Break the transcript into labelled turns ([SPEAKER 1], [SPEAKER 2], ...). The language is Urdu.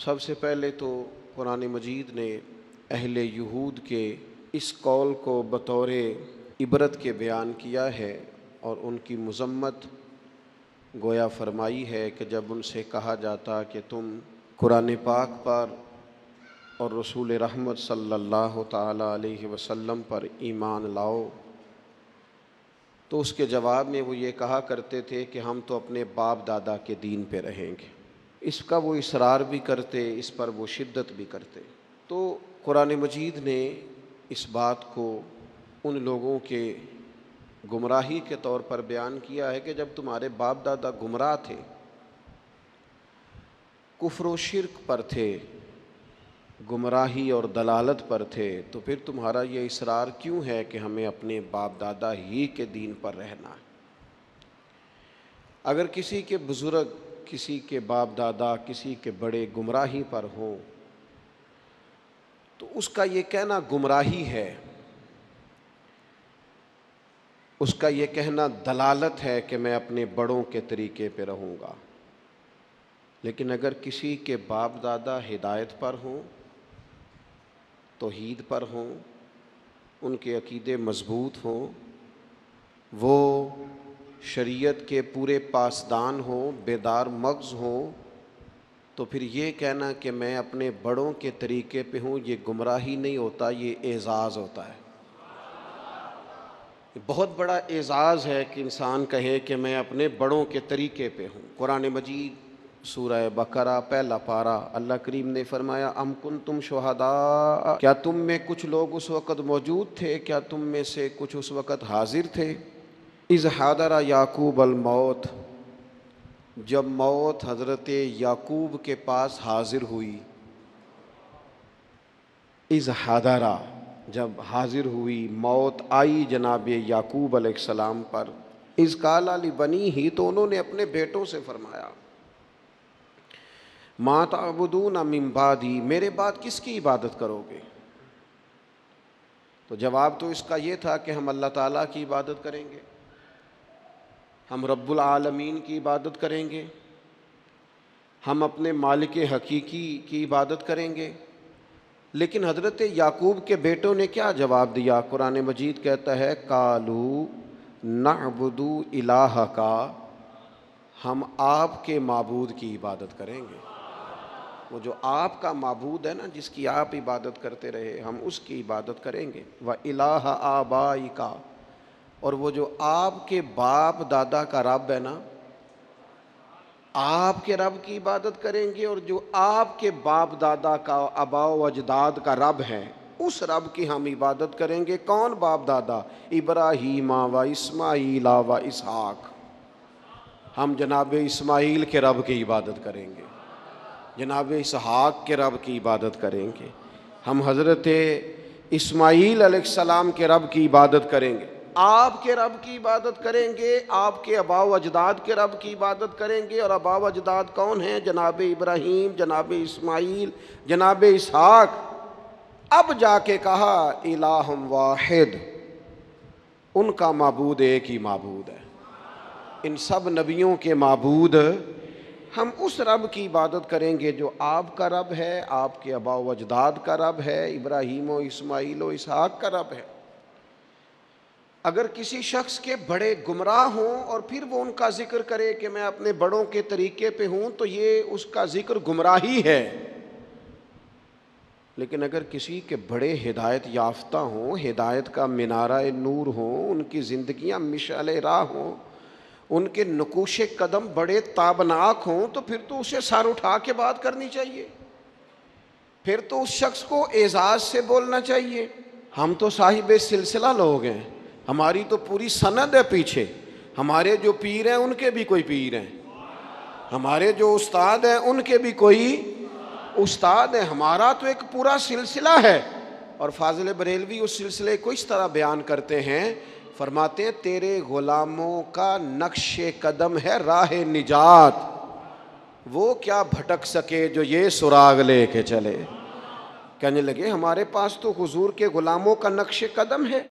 [SPEAKER 1] سب سے پہلے تو قرآن مجید نے اہل یہود کے اس قول کو بطور عبرت کے بیان کیا ہے اور ان کی مذمت گویا فرمائی ہے کہ جب ان سے کہا جاتا کہ تم قرآن پاک پر اور رسول رحمت صلی اللہ تعالیٰ علیہ وسلم پر ایمان لاؤ، تو اس کے جواب میں وہ یہ کہا کرتے تھے کہ ہم تو اپنے باپ دادا کے دین پہ رہیں گے۔ اس کا وہ اصرار بھی کرتے، اس پر وہ شدت بھی کرتے۔ تو قرآن مجید نے اس بات کو ان لوگوں کے گمراہی کے طور پر بیان کیا ہے کہ جب تمہارے باپ دادا گمراہ تھے، کفر و شرک پر تھے، گمراہی اور دلالت پر تھے، تو پھر تمہارا یہ اصرار کیوں ہے کہ ہمیں اپنے باپ دادا ہی کے دین پر رہنا ہے؟ اگر کسی کے بزرگ، کسی کے باپ دادا، کسی کے بڑے گمراہی پر ہوں تو اس کا یہ کہنا گمراہی ہے، اس کا یہ کہنا دلالت ہے کہ میں اپنے بڑوں کے طریقے پہ رہوں گا۔ لیکن اگر کسی کے باپ دادا ہدایت پر ہوں، توحید پر ہوں، ان کے عقیدے مضبوط ہوں، وہ شریعت کے پورے پاسدان ہوں، بیدار مغز ہوں، تو پھر یہ کہنا کہ میں اپنے بڑوں کے طریقے پہ ہوں، یہ گمراہی نہیں ہوتا، یہ اعزاز ہوتا ہے۔ بہت بڑا اعزاز ہے کہ انسان کہے کہ میں اپنے بڑوں کے طریقے پہ ہوں۔ قرآن مجید سورہ بقرہ پہلا پارہ، اللہ کریم نے فرمایا ام کنتم شہداء، کیا تم میں کچھ لوگ اس وقت موجود تھے، کیا تم میں سے کچھ اس وقت حاضر تھے، اذ حضر یعقوب الموت، جب موت حضرت یعقوب کے پاس حاضر ہوئی، اذ حضر، جب حاضر ہوئی، موت آئی جناب یعقوب علیہ السلام پر، اذ قال لبنیہ، تو انہوں نے اپنے بیٹوں سے فرمایا ما تعبدون من بعدی، میرے بعد کس کی عبادت کرو گے؟ تو جواب تو اس کا یہ تھا کہ ہم اللہ تعالیٰ کی عبادت کریں گے، ہم رب العالمین کی عبادت کریں گے، ہم اپنے مالک حقیقی کی عبادت کریں گے۔ لیکن حضرت یعقوب کے بیٹوں نے کیا جواب دیا؟ قرآن مجید کہتا ہے قالوا نعبد الہک، ہم آپ کے معبود کی عبادت کریں گے۔ وہ جو آپ کا معبود ہے نا، جس کی آپ عبادت کرتے رہے، ہم اس کی عبادت کریں گے۔ وَإِلَٰهَ آبَائِكَ، اور وہ جو آپ کے باپ دادا کا رب ہے نا، آپ کے رب کی عبادت کریں گے، اور جو آپ کے باپ دادا کا، آباء و اجداد کا رب ہے، اس رب کی ہم عبادت کریں گے۔ کون باپ دادا؟ ابراہیم و اسماعیل و اسحاق، ہم جناب اسماعیل کے رب کی عبادت کریں گے، جناب اسحاق کے رب کی عبادت کریں گے، ہم حضرت اسماعیل علیہ السلام کے رب کی عبادت کریں گے، آپ کے رب کی عبادت کریں گے، آپ کے آباء و اجداد کے رب کی عبادت کریں گے۔ اور آباء و اجداد کون ہیں؟ جناب ابراہیم، جناب اسماعیل، جناب اسحاق۔ اب جا کے کہا الہ واحد، ان کا معبود ایک ہی معبود ہے، ان سب نبیوں کے معبود، ہم اس رب کی عبادت کریں گے جو آپ کا رب ہے، آپ کے آباء و اجداد کا رب ہے، ابراہیم و اسماعیل و اسحاق کا رب ہے۔ اگر کسی شخص کے بڑے گمراہ ہوں اور پھر وہ ان کا ذکر کرے کہ میں اپنے بڑوں کے طریقے پہ ہوں، تو یہ اس کا ذکر گمراہی ہے۔ لیکن اگر کسی کے بڑے ہدایت یافتہ ہوں، ہدایت کا منارہ نور ہوں، ان کی زندگیاں مشعل راہ ہوں، ان کے نقوش قدم بڑے تابناک ہوں، تو پھر تو اسے سر اٹھا کے بات کرنی چاہیے، پھر تو اس شخص کو اعزاز سے بولنا چاہیے۔ ہم تو صاحب سلسلہ لوگ ہیں، ہماری تو پوری سند ہے پیچھے، ہمارے جو پیر ہیں ان کے بھی کوئی پیر ہیں، ہمارے جو استاد ہیں ان کے بھی کوئی استاد ہیں، ہمارا تو ایک پورا سلسلہ ہے۔ اور فاضل بریلوی اس سلسلے کو اس طرح بیان کرتے ہیں، فرماتے ہیں تیرے غلاموں کا نقش قدم ہے راہ نجات، وہ کیا بھٹک سکے جو یہ سراغ لے کے چلے۔ کہنے لگے ہمارے پاس تو حضور کے غلاموں کا نقش قدم ہے۔